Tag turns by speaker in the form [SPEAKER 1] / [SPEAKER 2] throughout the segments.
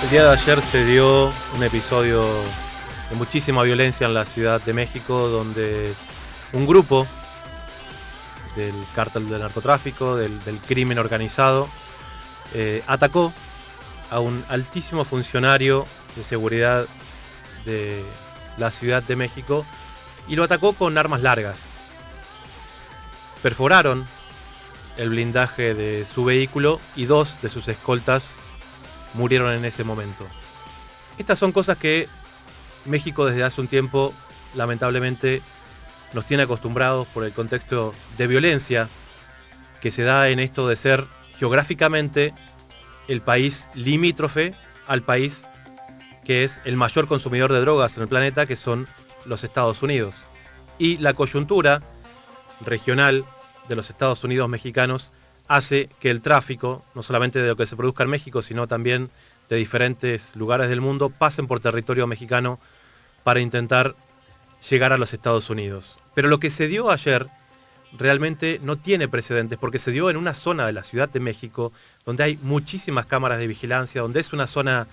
[SPEAKER 1] El día de ayer se dio un episodio de muchísima violencia en la Ciudad de México, donde un grupo del cártel del narcotráfico, del crimen organizado, atacó a un altísimo funcionario de seguridad de la Ciudad de México y lo atacó con armas largas. Perforaron el blindaje de su vehículo y 2 de sus escoltas murieron en ese momento. Estas son cosas que México desde hace un tiempo lamentablemente nos tiene acostumbrados por el contexto de violencia que se da en esto de ser geográficamente el país limítrofe al país que es el mayor consumidor de drogas en el planeta, que son los Estados Unidos. Y la coyuntura regional de los Estados Unidos mexicanos hace que el tráfico, no solamente de lo que se produzca en México, sino también de diferentes lugares del mundo, pasen por territorio mexicano para intentar llegar a los Estados Unidos. Pero lo que se dio ayer realmente no tiene precedentes, porque se dio en una zona de la Ciudad de México donde hay muchísimas cámaras de vigilancia, donde es una zona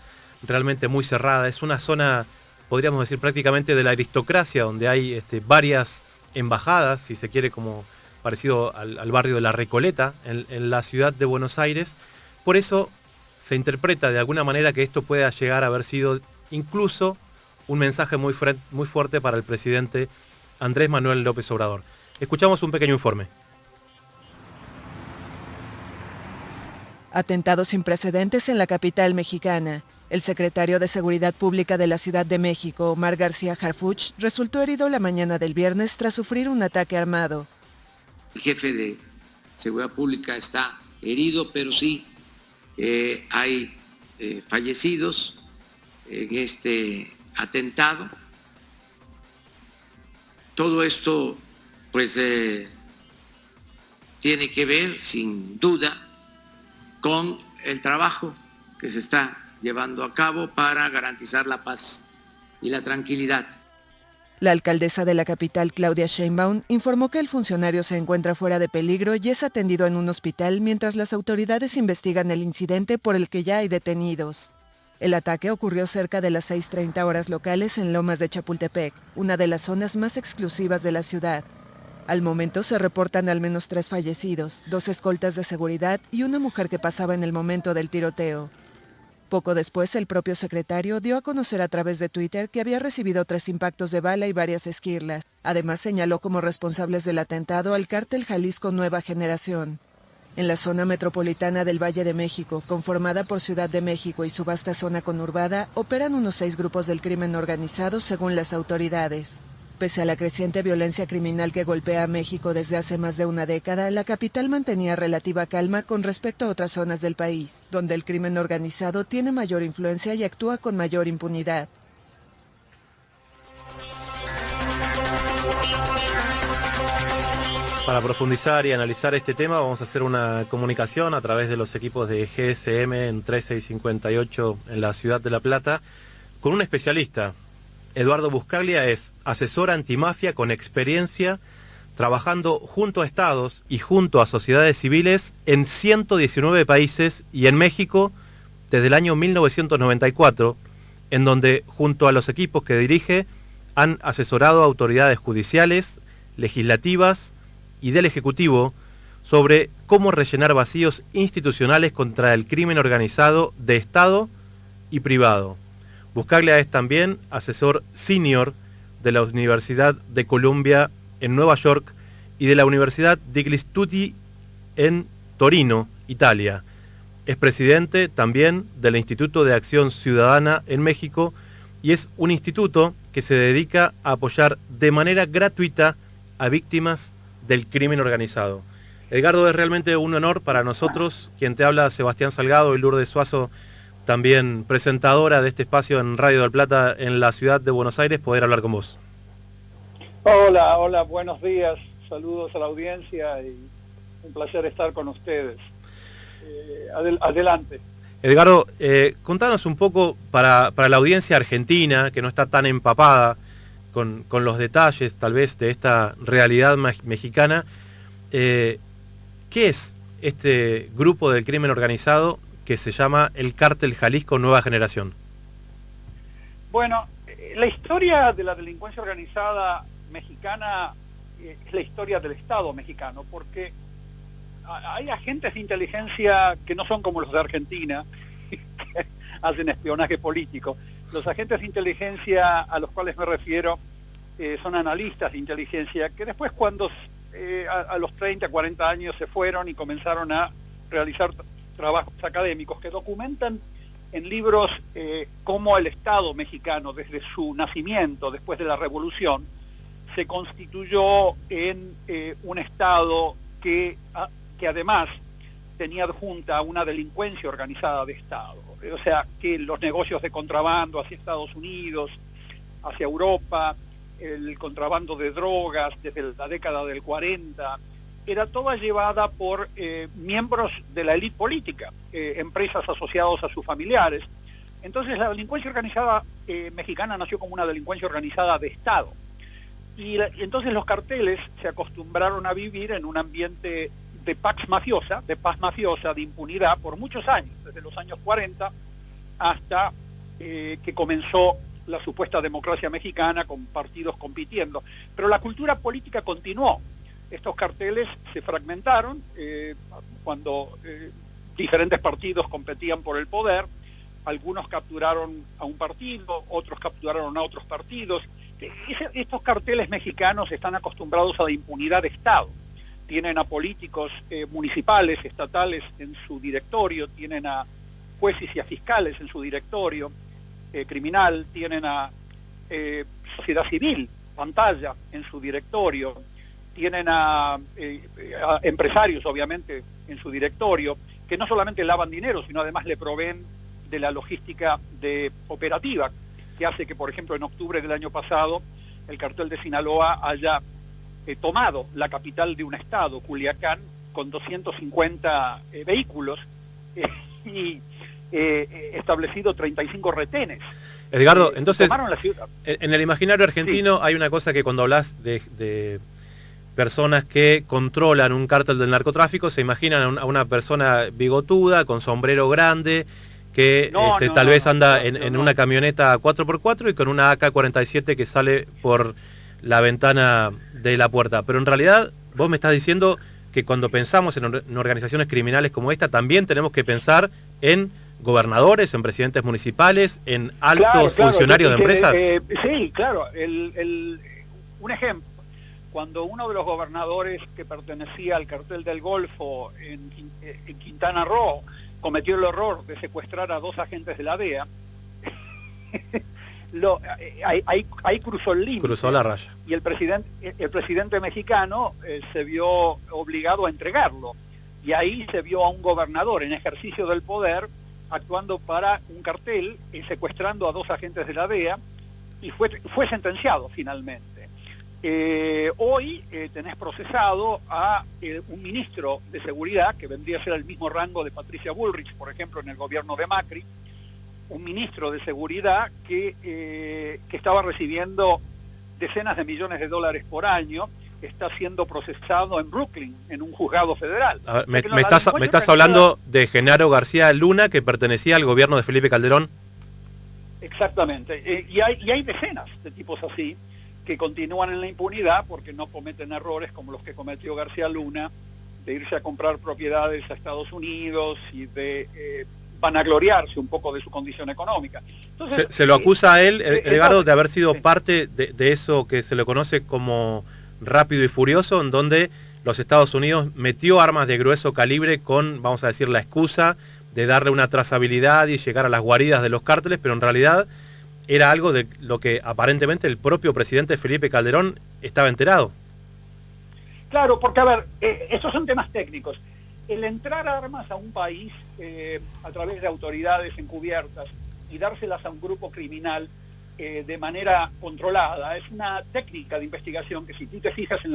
[SPEAKER 1] realmente muy cerrada, es una zona, podríamos decir, prácticamente de la aristocracia, donde hay varias embajadas, si se quiere, como parecido al barrio de La Recoleta, en la ciudad de Buenos Aires. Por eso se interpreta de alguna manera que esto pueda llegar a haber sido incluso un mensaje muy fuerte para el presidente Andrés Manuel López Obrador. Escuchamos un pequeño informe.
[SPEAKER 2] Atentados sin precedentes en la capital mexicana. El secretario de Seguridad Pública de la Ciudad de México, Omar García Harfuch, resultó herido la mañana del viernes tras sufrir un ataque armado.
[SPEAKER 3] El jefe de Seguridad Pública está herido, pero sí hay fallecidos en este atentado. Todo esto, pues, tiene que ver, sin duda, con el trabajo que se está llevando a cabo para garantizar la paz y la tranquilidad.
[SPEAKER 2] La alcaldesa de la capital, Claudia Sheinbaum, informó que el funcionario se encuentra fuera de peligro y es atendido en un hospital mientras las autoridades investigan el incidente por el que ya hay detenidos. El ataque ocurrió cerca de las 6:30 horas locales en Lomas de Chapultepec, una de las zonas más exclusivas de la ciudad. Al momento se reportan al menos 3 fallecidos, 2 escoltas de seguridad y una mujer que pasaba en el momento del tiroteo. Poco después, el propio secretario dio a conocer a través de Twitter que había recibido 3 impactos de bala y varias esquirlas. Además, señaló como responsables del atentado al cártel Jalisco Nueva Generación. En la zona metropolitana del Valle de México, conformada por Ciudad de México y su vasta zona conurbada, operan unos 6 grupos del crimen organizado según las autoridades. Pese a la creciente violencia criminal que golpea a México desde hace más de una década, la capital mantenía relativa calma con respecto a otras zonas del país, donde el crimen organizado tiene mayor influencia y actúa con mayor impunidad.
[SPEAKER 1] Para profundizar y analizar este tema vamos a hacer una comunicación a través de los equipos de GSM en 13 y 58 en la Ciudad de La Plata con un especialista. Eduardo Buscaglia es asesor antimafia con experiencia trabajando junto a estados y junto a sociedades civiles en 119 países y en México desde el año 1994, en donde junto a los equipos que dirige han asesorado a autoridades judiciales, legislativas y del Ejecutivo sobre cómo rellenar vacíos institucionales contra el crimen organizado de Estado y privado. Buscaglia es también asesor senior de la Universidad de Columbia en Nueva York y de la Universidad degli Studi en Torino, Italia. Es presidente también del Instituto de Acción Ciudadana en México y es un instituto que se dedica a apoyar de manera gratuita a víctimas del crimen organizado. Edgardo, es realmente un honor para nosotros, quien te habla, Sebastián Salgado y Lourdes Suazo, también presentadora de este espacio en Radio del Plata en la ciudad de Buenos Aires, poder hablar con vos.
[SPEAKER 4] Hola, buenos días, saludos a la audiencia y un placer estar con ustedes. Adelante.
[SPEAKER 1] Edgardo, contanos un poco para la audiencia argentina, que no está tan empapada con los detalles tal vez de esta realidad mexicana, ¿qué es este grupo del crimen organizado que se llama el Cártel Jalisco Nueva Generación.
[SPEAKER 4] Bueno, la historia de la delincuencia organizada mexicana es la historia del Estado mexicano, porque hay agentes de inteligencia que no son como los de Argentina, que hacen espionaje político. Los agentes de inteligencia a los cuales me refiero son analistas de inteligencia que después cuando a los 30, 40 años se fueron y comenzaron a realizar trabajos académicos que documentan en libros cómo el Estado mexicano desde su nacimiento, después de la Revolución, se constituyó en un Estado que además tenía adjunta una delincuencia organizada de Estado. O sea, que los negocios de contrabando hacia Estados Unidos, hacia Europa, el contrabando de drogas desde la década del 40, era toda llevada por miembros de la élite política, empresas asociadas a sus familiares. Entonces la delincuencia organizada mexicana nació como una delincuencia organizada de Estado. Y entonces los carteles se acostumbraron a vivir en un ambiente de paz mafiosa, de impunidad por muchos años, desde los años 40 hasta que comenzó la supuesta democracia mexicana con partidos compitiendo. Pero la cultura política continuó. Estos carteles se fragmentaron cuando diferentes partidos competían por el poder. Algunos capturaron a un partido, otros capturaron a otros partidos. Estos carteles mexicanos están acostumbrados a la impunidad de Estado. Tienen a políticos municipales, estatales en su directorio, tienen a jueces y a fiscales en su directorio criminal, tienen a sociedad civil, pantalla, en su directorio, tienen a empresarios, obviamente, en su directorio, que no solamente lavan dinero, sino además le proveen de la logística operativa, que hace que, por ejemplo, en octubre del año pasado, el cartel de Sinaloa haya tomado la capital de un estado, Culiacán, con 250 vehículos y establecido 35 retenes.
[SPEAKER 1] Edgardo, entonces,
[SPEAKER 4] tomaron la ciudad.
[SPEAKER 1] En el imaginario argentino sí hay una cosa que cuando hablas de personas que controlan un cártel del narcotráfico, se imaginan a una persona bigotuda, con sombrero grande, que tal vez anda en una camioneta 4x4 y con una AK-47 que sale por la ventana de la puerta. Pero en realidad vos me estás diciendo que cuando pensamos en organizaciones criminales como esta, también tenemos que pensar en gobernadores, en presidentes municipales, en altos funcionarios de empresas.
[SPEAKER 4] Sí, claro. Un ejemplo, cuando uno de los gobernadores que pertenecía al cartel del Golfo en Quintana Roo cometió el error de secuestrar a 2 agentes de la DEA, ahí cruzó el límite.
[SPEAKER 1] Cruzó la raya.
[SPEAKER 4] Y el presidente mexicano se vio obligado a entregarlo. Y ahí se vio a un gobernador en ejercicio del poder actuando para un cartel, secuestrando a 2 agentes de la DEA, y fue sentenciado finalmente. Hoy tenés procesado a un ministro de Seguridad, que vendría a ser el mismo rango de Patricia Bullrich, por ejemplo, en el gobierno de Macri, un ministro de Seguridad que estaba recibiendo decenas de millones de dólares por año, está siendo procesado en Brooklyn, en un juzgado federal.
[SPEAKER 1] A ver, me estás hablando de Genaro García Luna, que pertenecía al gobierno de Felipe Calderón.
[SPEAKER 4] Exactamente. Y hay decenas de tipos así que continúan en la impunidad porque no cometen errores como los que cometió García Luna, de irse a comprar propiedades a Estados Unidos y de vanagloriarse un poco de su condición económica. Entonces,
[SPEAKER 1] se lo acusa a él, Edgardo, de haber sido parte de eso que se le conoce como Rápido y Furioso, en donde los Estados Unidos metió armas de grueso calibre con, vamos a decir, la excusa de darle una trazabilidad y llegar a las guaridas de los cárteles, pero en realidad era algo de lo que aparentemente el propio presidente Felipe Calderón estaba enterado.
[SPEAKER 4] Claro, porque a ver, estos son temas técnicos. El entrar armas a un país a través de autoridades encubiertas y dárselas a un grupo criminal de manera controlada es una técnica de investigación que, si tú te fijas en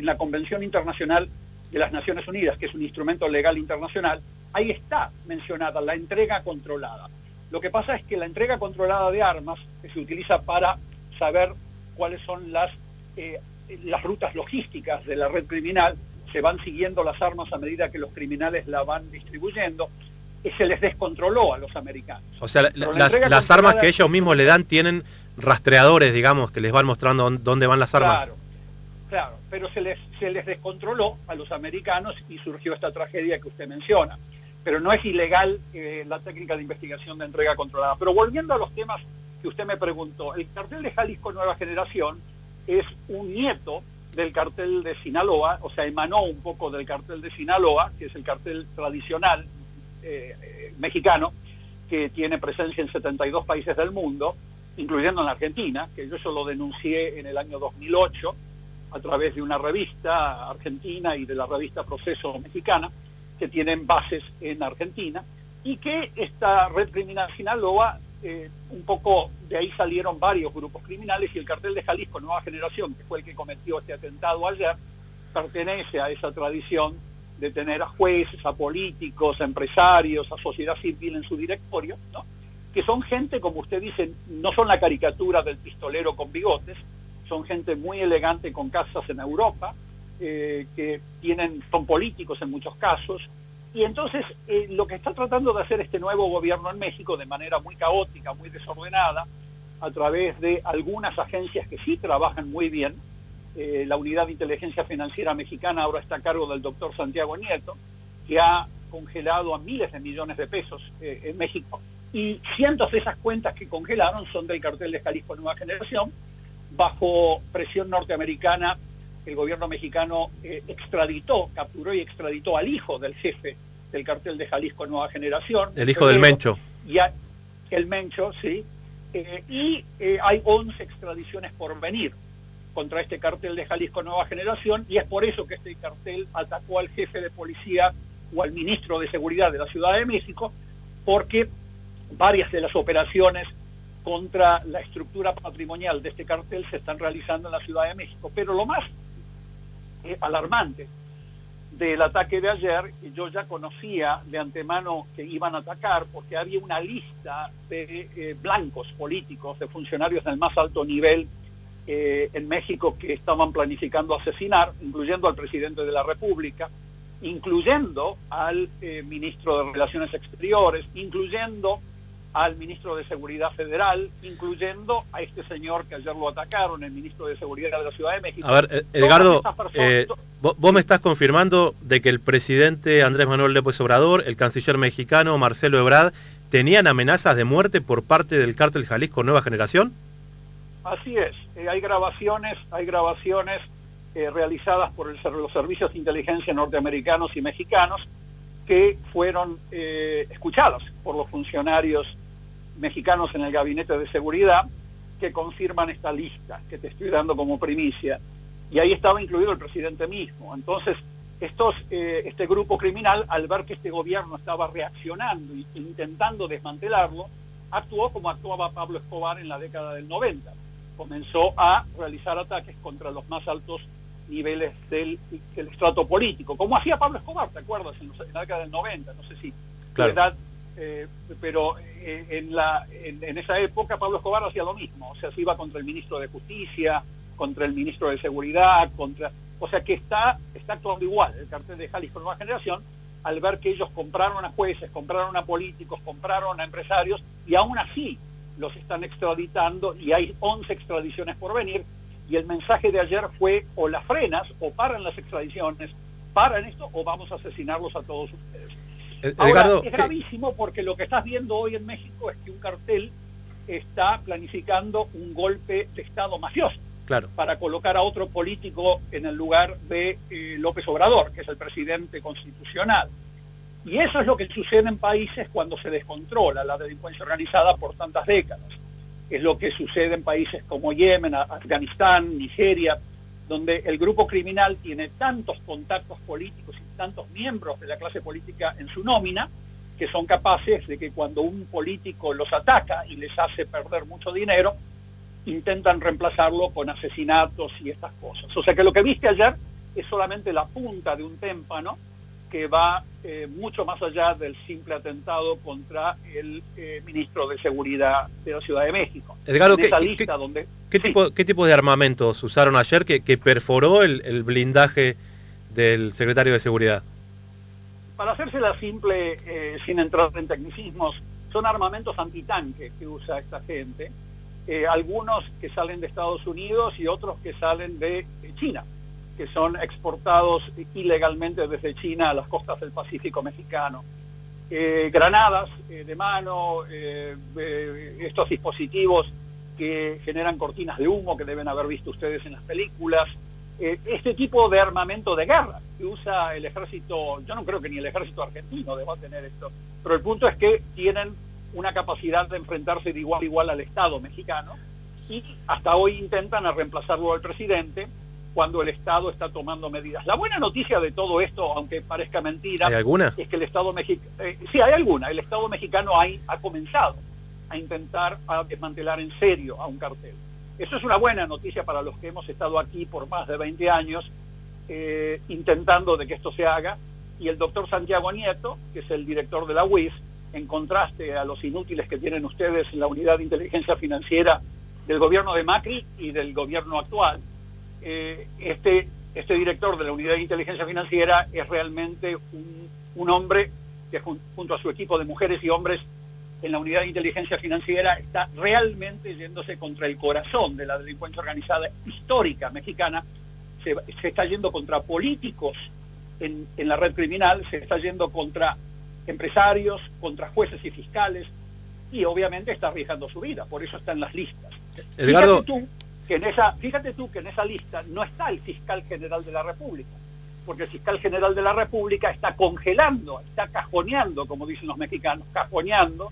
[SPEAKER 4] la Convención Internacional de las Naciones Unidas, que es un instrumento legal internacional, ahí está mencionada la entrega controlada. Lo que pasa es que la entrega controlada de armas que se utiliza para saber cuáles son las rutas logísticas de la red criminal, se van siguiendo las armas a medida que los criminales la van distribuyendo. se les descontroló a los americanos.
[SPEAKER 1] O sea,
[SPEAKER 4] Pero
[SPEAKER 1] las armas que ellos mismos le dan tienen rastreadores, digamos, que les van mostrando dónde van las armas.
[SPEAKER 4] Claro, pero se les descontroló a los americanos y surgió esta tragedia que usted menciona. Pero no es ilegal la técnica de investigación de entrega controlada. Pero volviendo a los temas que usted me preguntó, el cartel de Jalisco Nueva Generación es un nieto del cartel de Sinaloa, o sea, emanó un poco del cartel de Sinaloa, que es el cartel tradicional mexicano, que tiene presencia en 72 países del mundo, incluyendo en la Argentina, que yo lo denuncié en el año 2008 a través de una revista argentina y de la revista Proceso mexicana, que tienen bases en Argentina, y que esta red criminal Sinaloa, un poco de ahí salieron varios grupos criminales, y el cartel de Jalisco Nueva Generación, que fue el que cometió este atentado ayer, pertenece a esa tradición de tener a jueces, a políticos, a empresarios, a sociedad civil en su directorio, ¿no? Que son gente, como usted dice, no son la caricatura del pistolero con bigotes, son gente muy elegante con casas en Europa, que son políticos en muchos casos, y entonces lo que está tratando de hacer este nuevo gobierno en México de manera muy caótica, muy desordenada, a través de algunas agencias que sí trabajan muy bien. La Unidad de Inteligencia Financiera Mexicana ahora está a cargo del doctor Santiago Nieto, que ha congelado a miles de millones de pesos en México, y cientos de esas cuentas que congelaron son del cartel de Jalisco Nueva Generación. Bajo presión norteamericana, el gobierno mexicano capturó y extraditó al hijo del jefe del cartel de Jalisco Nueva Generación.
[SPEAKER 1] El hijo del Mencho.
[SPEAKER 4] El Mencho, sí. Hay 11 extradiciones por venir contra este cartel de Jalisco Nueva Generación, y es por eso que este cartel atacó al jefe de policía o al ministro de Seguridad de la Ciudad de México, porque varias de las operaciones contra la estructura patrimonial de este cartel se están realizando en la Ciudad de México. Pero lo más alarmante del ataque de ayer, yo ya conocía de antemano que iban a atacar, porque había una lista de blancos políticos, de funcionarios del más alto nivel en México que estaban planificando asesinar, incluyendo al presidente de la República, incluyendo al ministro de Relaciones Exteriores, incluyendo al ministro de Seguridad Federal, incluyendo a este señor que ayer lo atacaron, el ministro de Seguridad de la Ciudad de México.
[SPEAKER 1] A ver, Edgardo, vos me estás confirmando de que el presidente Andrés Manuel López Obrador, el canciller mexicano Marcelo Ebrard, tenían amenazas de muerte por parte del cártel Jalisco Nueva Generación.
[SPEAKER 4] Así es, hay grabaciones realizadas por los servicios de inteligencia norteamericanos y mexicanos que fueron escuchadas por los funcionarios mexicanos en el gabinete de seguridad, que confirman esta lista que te estoy dando como primicia, y ahí estaba incluido el presidente mismo. Entonces este grupo criminal, al ver que este gobierno estaba reaccionando e intentando desmantelarlo, actuó como actuaba Pablo Escobar en la década del 90. Comenzó a realizar ataques contra los más altos niveles del estrato político, como hacía Pablo Escobar, ¿te acuerdas? En la década del 90, no sé si
[SPEAKER 1] claro.
[SPEAKER 4] Tu edad, pero en esa época Pablo Escobar hacía lo mismo, o sea, se iba contra el ministro de Justicia, contra el ministro de Seguridad, o sea que está actuando igual el cartel de Jalisco Nueva Generación, al ver que ellos compraron a jueces, compraron a políticos, compraron a empresarios, y aún así los están extraditando, y hay 11 extradiciones por venir. Y el mensaje de ayer fue: o las frenas, o paran las extradiciones, paran esto, o vamos a asesinarlos a todos ustedes. Ahora, es gravísimo porque lo que estás viendo hoy en México es que un cartel está planificando un golpe de Estado mafioso,
[SPEAKER 1] claro,
[SPEAKER 4] para colocar a otro político en el lugar de López Obrador, que es el presidente constitucional. Y eso es lo que sucede en países cuando se descontrola la delincuencia organizada por tantas décadas. Es lo que sucede en países como Yemen, Afganistán, Nigeria, donde el grupo criminal tiene tantos contactos políticos y tantos miembros de la clase política en su nómina, que son capaces de que cuando un político los ataca y les hace perder mucho dinero, intentan reemplazarlo con asesinatos y estas cosas. O sea que lo que viste ayer es solamente la punta de un témpano que va mucho más allá del simple atentado contra el ministro de Seguridad de la Ciudad de México.
[SPEAKER 1] Edgardo, ¿qué tipo de armamentos usaron ayer que perforó el blindaje del secretario de Seguridad?
[SPEAKER 4] para hacérsela simple, sin entrar en tecnicismos, son armamentos antitanque que usa esta gente, algunos que salen de Estados Unidos y otros que salen de China, que son exportados ilegalmente desde China a las costas del Pacífico mexicano. Granadas de mano, estos dispositivos que generan cortinas de humo que deben haber visto ustedes en las películas, este tipo de armamento de guerra que usa el ejército. Yo no creo que ni el ejército argentino deba tener esto, pero el punto es que tienen una capacidad de enfrentarse de igual a igual al Estado mexicano, y hasta hoy intentan reemplazarlo al presidente cuando el Estado está tomando medidas. La buena noticia de todo esto, aunque parezca mentira,
[SPEAKER 1] ¿Hay alguna?
[SPEAKER 4] es que el Estado mexicano, sí hay alguna, el Estado mexicano ha comenzado a intentar desmantelar en serio a un cartel. Eso es una buena noticia para los que hemos estado aquí por más de 20 años intentando de que esto se haga, y el doctor Santiago Nieto, que es el director de la UIF, en contraste a los inútiles que tienen ustedes en la Unidad de Inteligencia Financiera del gobierno de Macri y del gobierno actual, este director de la Unidad de Inteligencia Financiera es realmente un hombre que junto a su equipo de mujeres y hombres en la Unidad de Inteligencia Financiera está realmente yéndose contra el corazón de la delincuencia organizada histórica mexicana. Se está yendo contra políticos en la red criminal, se está yendo contra empresarios, contra jueces y fiscales, y obviamente está arriesgando su vida, por eso está en las listas.
[SPEAKER 1] Edgardo,
[SPEAKER 4] Fíjate tú que en esa lista no está el fiscal general de la República, porque el fiscal general de la República está congelando, está cajoneando, como dicen los mexicanos, cajoneando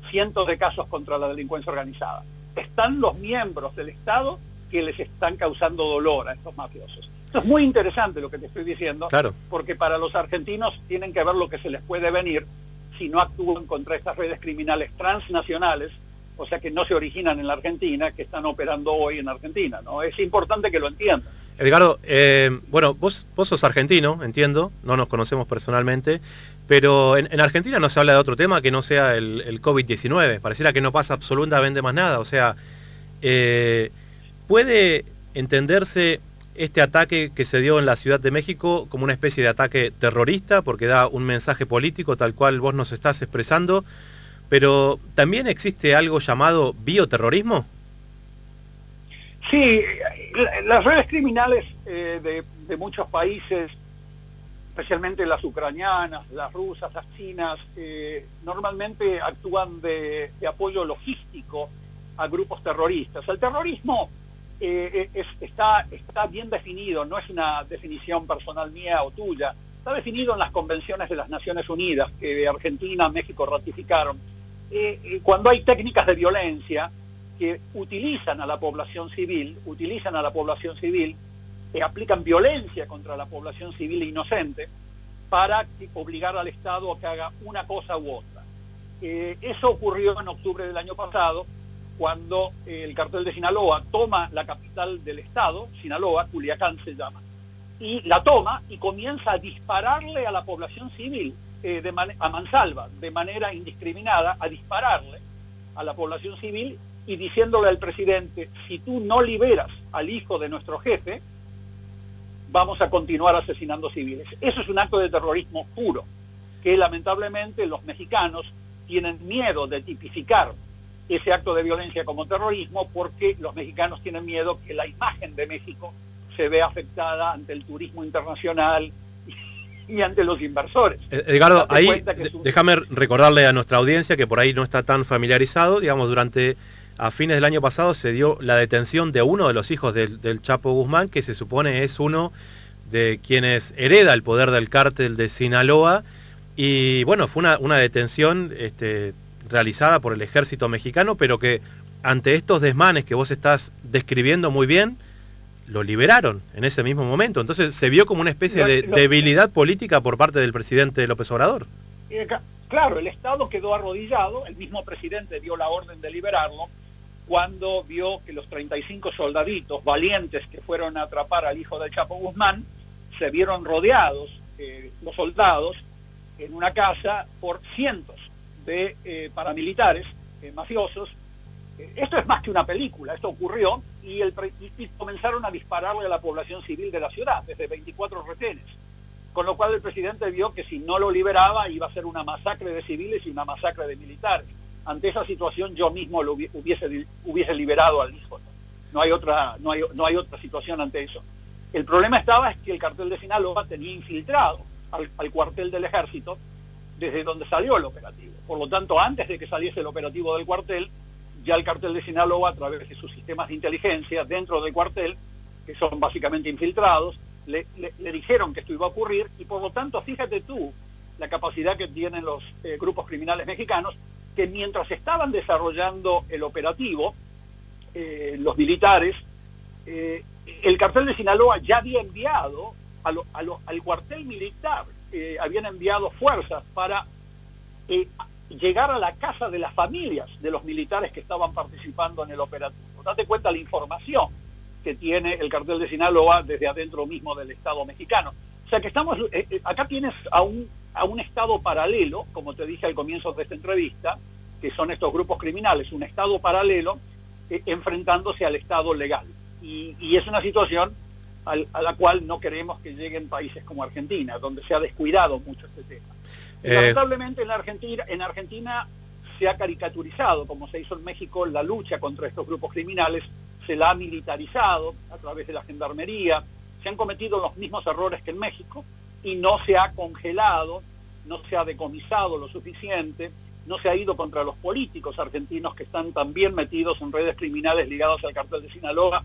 [SPEAKER 4] cientos de casos contra la delincuencia organizada. Están los miembros del Estado que les están causando dolor a estos mafiosos. Esto es muy interesante lo que te estoy diciendo,
[SPEAKER 1] claro,
[SPEAKER 4] porque para los argentinos tienen que ver lo que se les puede venir si no actúan contra estas redes criminales transnacionales, o sea que no se originan en la Argentina, que están operando hoy en Argentina, ¿no? Es importante que lo entiendan.
[SPEAKER 1] Edgardo, bueno, vos sos argentino, entiendo, no nos conocemos personalmente, pero en Argentina no se habla de otro tema que no sea el COVID-19. Pareciera que no pasa absolutamente más nada. O sea, ¿puede entenderse este ataque que se dio en la Ciudad de México como una especie de ataque terrorista, porque da un mensaje político tal cual vos nos estás expresando, pero también existe algo llamado bioterrorismo?
[SPEAKER 4] Sí, las redes criminales de muchos países, especialmente las ucranianas, las rusas, las chinas, normalmente actúan de apoyo logístico a grupos terroristas. El terrorismo está bien definido, no es una definición personal mía o tuya, está definido en las convenciones de las Naciones Unidas que Argentina, México ratificaron. Cuando hay técnicas de violencia que utilizan a la población civil, aplican violencia contra la población civil inocente para obligar al Estado a que haga una cosa u otra. Eso ocurrió en octubre del año pasado, cuando el cartel de Sinaloa toma la capital del estado, Sinaloa, Culiacán se llama, y la toma y comienza a dispararle a la población civil a mansalva, de manera indiscriminada, a dispararle a la población civil y diciéndole al presidente: si tú no liberas al hijo de nuestro jefe, vamos a continuar asesinando civiles. Eso es un acto de terrorismo puro, que lamentablemente los mexicanos tienen miedo de tipificar ese acto de violencia como terrorismo, porque los mexicanos tienen miedo que la imagen de México se vea afectada ante el turismo internacional y ante los inversores.
[SPEAKER 1] Edgardo, ahí déjame recordarle a nuestra audiencia que por ahí no está tan familiarizado, digamos, a fines del año pasado se dio la detención de uno de los hijos del Chapo Guzmán, que se supone es uno de quienes hereda el poder del cártel de Sinaloa, y bueno, fue una detención realizada por el ejército mexicano, pero que ante estos desmanes que vos estás describiendo muy bien, lo liberaron en ese mismo momento. Entonces se vio como una especie de debilidad política por parte del presidente López Obrador.
[SPEAKER 4] Claro, el Estado quedó arrodillado, el mismo presidente dio la orden de liberarlo, cuando vio que los 35 soldaditos valientes que fueron a atrapar al hijo del Chapo Guzmán se vieron rodeados, los soldados, en una casa por cientos de paramilitares mafiosos. Esto es más que una película, esto ocurrió, y comenzaron a dispararle a la población civil de la ciudad, desde 24 retenes. con lo cual el presidente vio que si no lo liberaba iba a ser una masacre de civiles y una masacre de militares. Ante esa situación yo mismo lo hubiese liberado al hijo. No hay otra situación ante eso. El problema es que el cartel de Sinaloa tenía infiltrado al cuartel del ejército desde donde salió el operativo. Por lo tanto, antes de que saliese el operativo del cuartel, ya el cartel de Sinaloa, a través de sus sistemas de inteligencia dentro del cuartel, que son básicamente infiltrados, le dijeron que esto iba a ocurrir, y por lo tanto, fíjate tú la capacidad que tienen los grupos criminales mexicanos, que mientras estaban desarrollando el operativo, los militares, el cartel de Sinaloa ya había enviado al cuartel militar, habían enviado fuerzas para llegar a la casa de las familias de los militares que estaban participando en el operativo. Date cuenta la información que tiene el cartel de Sinaloa desde adentro mismo del Estado mexicano. O sea que estamos, acá tienes a un Estado paralelo, como te dije al comienzo de esta entrevista, que son estos grupos criminales, un Estado paralelo enfrentándose al Estado legal. Y es una situación a la cual no queremos que lleguen países como Argentina, donde se ha descuidado mucho este tema. Lamentablemente en Argentina se ha caricaturizado, como se hizo en México, la lucha contra estos grupos criminales, se la ha militarizado a través de la gendarmería, se han cometido los mismos errores que en México y no se ha congelado, no se ha decomisado lo suficiente, no se ha ido contra los políticos argentinos que están también metidos en redes criminales ligadas al cartel de Sinaloa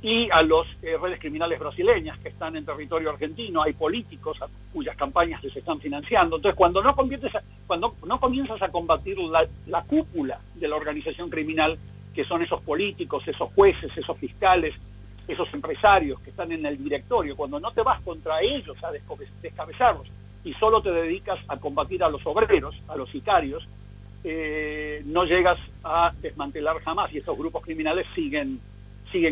[SPEAKER 4] y a las redes criminales brasileñas que están en territorio argentino. Hay políticos cuyas campañas les están financiando. Entonces, cuando no comienzas a combatir la cúpula de la organización criminal, que son esos políticos, esos jueces, esos fiscales, esos empresarios que están en el directorio, cuando no te vas contra ellos a descabezarlos y solo te dedicas a combatir a los obreros, a los sicarios, no llegas a desmantelar jamás, y estos grupos criminales siguen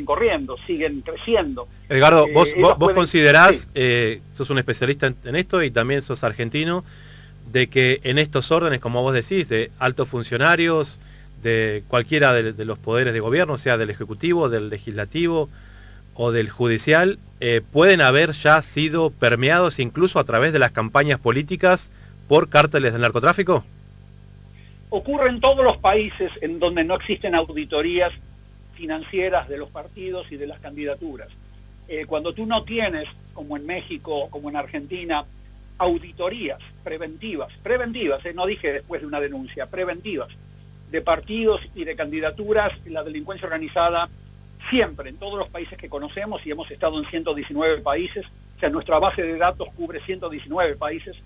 [SPEAKER 4] corriendo, siguen creciendo.
[SPEAKER 1] Edgardo, vos considerás, sí, sos un especialista en esto y también sos argentino, de que en estos órdenes, como vos decís, de altos funcionarios, de cualquiera de los poderes de gobierno, sea del Ejecutivo, del Legislativo o del Judicial, pueden haber ya sido permeados incluso a través de las campañas políticas por cárteles del narcotráfico?
[SPEAKER 4] Ocurre en todos los países en donde no existen auditorías financieras de los partidos y de las candidaturas. Cuando tú no tienes, como en México, como en Argentina, auditorías preventivas, no dije después de una denuncia, preventivas, de partidos y de candidaturas, la delincuencia organizada siempre, en todos los países que conocemos, y hemos estado en 119 países, o sea, nuestra base de datos cubre 119 países,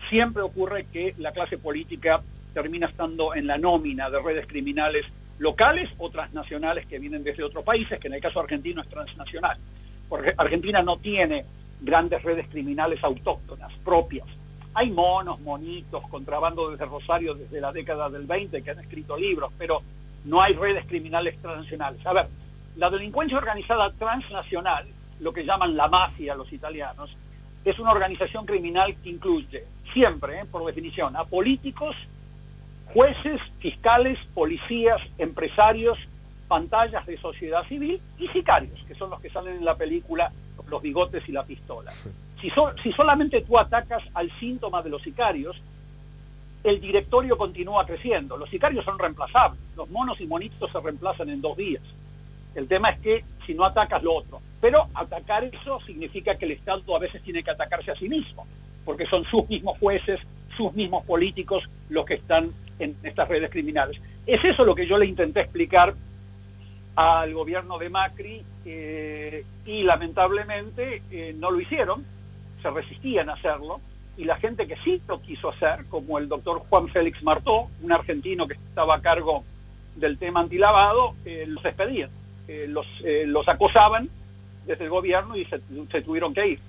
[SPEAKER 4] siempre ocurre que la clase política termina estando en la nómina de redes criminales locales o transnacionales que vienen desde otros países, que en el caso argentino es transnacional, porque Argentina no tiene grandes redes criminales autóctonas, propias. Hay monitos, contrabando desde Rosario desde la década del 20 que han escrito libros, pero no hay redes criminales transnacionales. A ver, la delincuencia organizada transnacional, lo que llaman la mafia los italianos, es una organización criminal que incluye siempre, por definición, a políticos, jueces, fiscales, policías, empresarios, pantallas de sociedad civil y sicarios, que son los que salen en la película Los bigotes y la pistola. Si solamente tú atacas al síntoma de los sicarios, el directorio continúa creciendo. Los sicarios son reemplazables. Los monos y monitos se reemplazan en 2 días. El tema es que si no atacas lo otro. Pero atacar eso significa que el Estado a veces tiene que atacarse a sí mismo, porque son sus mismos jueces, sus mismos políticos los que están en estas redes criminales. Es eso lo que yo le intenté explicar al gobierno de Macri y lamentablemente no lo hicieron, se resistían a hacerlo, y la gente que sí lo quiso hacer, como el doctor Juan Félix Martó, un argentino que estaba a cargo del tema antilavado, los despedían, los acosaban desde el gobierno y se tuvieron que ir.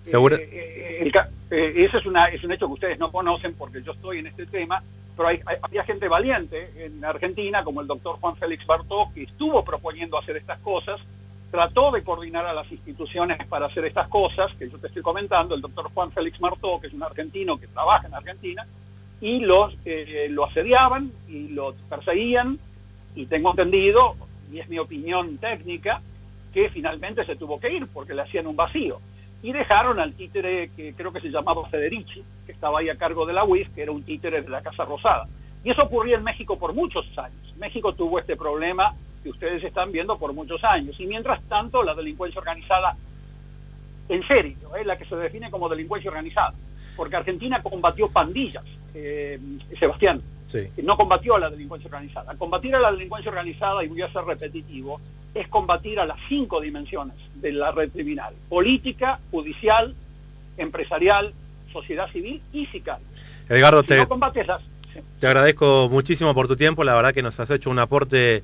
[SPEAKER 1] ¿Seguro?
[SPEAKER 4] Ese es un hecho que ustedes no conocen porque yo estoy en este tema, pero había gente valiente en Argentina, como el doctor Juan Félix Bartó, que estuvo proponiendo hacer estas cosas, trató de coordinar a las instituciones para hacer estas cosas, que yo te estoy comentando, el doctor Juan Félix Martó, que es un argentino que trabaja en Argentina, y lo asediaban y lo perseguían, y tengo entendido, y es mi opinión técnica, que finalmente se tuvo que ir porque le hacían un vacío. y dejaron al títere que creo que se llamaba Federici, que estaba ahí a cargo de la UIF, que era un títere de la Casa Rosada. Y eso ocurría en México por muchos años. México tuvo este problema que ustedes están viendo por muchos años. Y mientras tanto, la delincuencia organizada, en serio, la que se define como delincuencia organizada, porque Argentina combatió pandillas, Sebastián,
[SPEAKER 1] Sí.
[SPEAKER 4] no combatió a la delincuencia organizada. Combatir a la delincuencia organizada, y voy a ser repetitivo, es combatir a las 5 dimensiones de la red criminal: política, judicial, empresarial, sociedad civil y sicaria.
[SPEAKER 1] Edgardo,
[SPEAKER 4] Si no combates esas... Sí.
[SPEAKER 1] te agradezco muchísimo por tu tiempo, la verdad que nos has hecho un aporte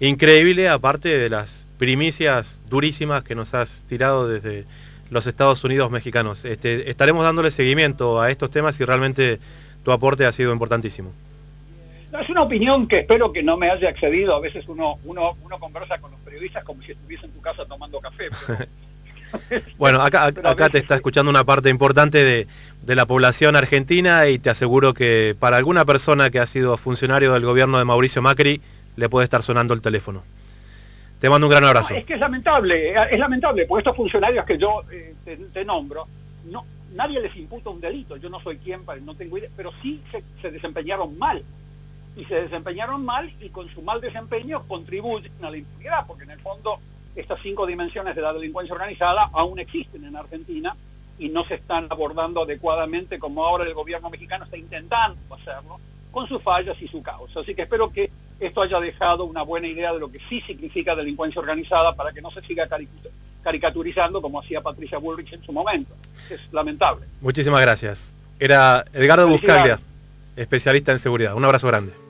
[SPEAKER 1] increíble, aparte de las primicias durísimas que nos has tirado desde los Estados Unidos mexicanos. Estaremos dándole seguimiento a estos temas y realmente tu aporte ha sido importantísimo.
[SPEAKER 4] Es una opinión que espero que no me haya excedido. A veces uno conversa con los periodistas como si estuviese en tu casa tomando café. Pero...
[SPEAKER 1] Bueno, acá te está escuchando una parte importante de la población argentina y te aseguro que para alguna persona que ha sido funcionario del gobierno de Mauricio Macri le puede estar sonando el teléfono. Te mando un gran abrazo.
[SPEAKER 4] No, es que es lamentable, porque estos funcionarios que yo te nombro, no, nadie les imputa un delito. Yo no soy quien, no tengo idea, pero sí se desempeñaron mal. Y se desempeñaron mal, y con su mal desempeño contribuyen a la impunidad, porque en el fondo estas 5 dimensiones de la delincuencia organizada aún existen en Argentina y no se están abordando adecuadamente, como ahora el gobierno mexicano está intentando hacerlo, con sus fallas y su caos. Así que espero que esto haya dejado una buena idea de lo que sí significa delincuencia organizada, para que no se siga caricaturizando como hacía Patricia Bullrich en su momento. Es lamentable.
[SPEAKER 1] Muchísimas gracias. Era Edgardo Buscaglia, especialista en seguridad. Un abrazo grande.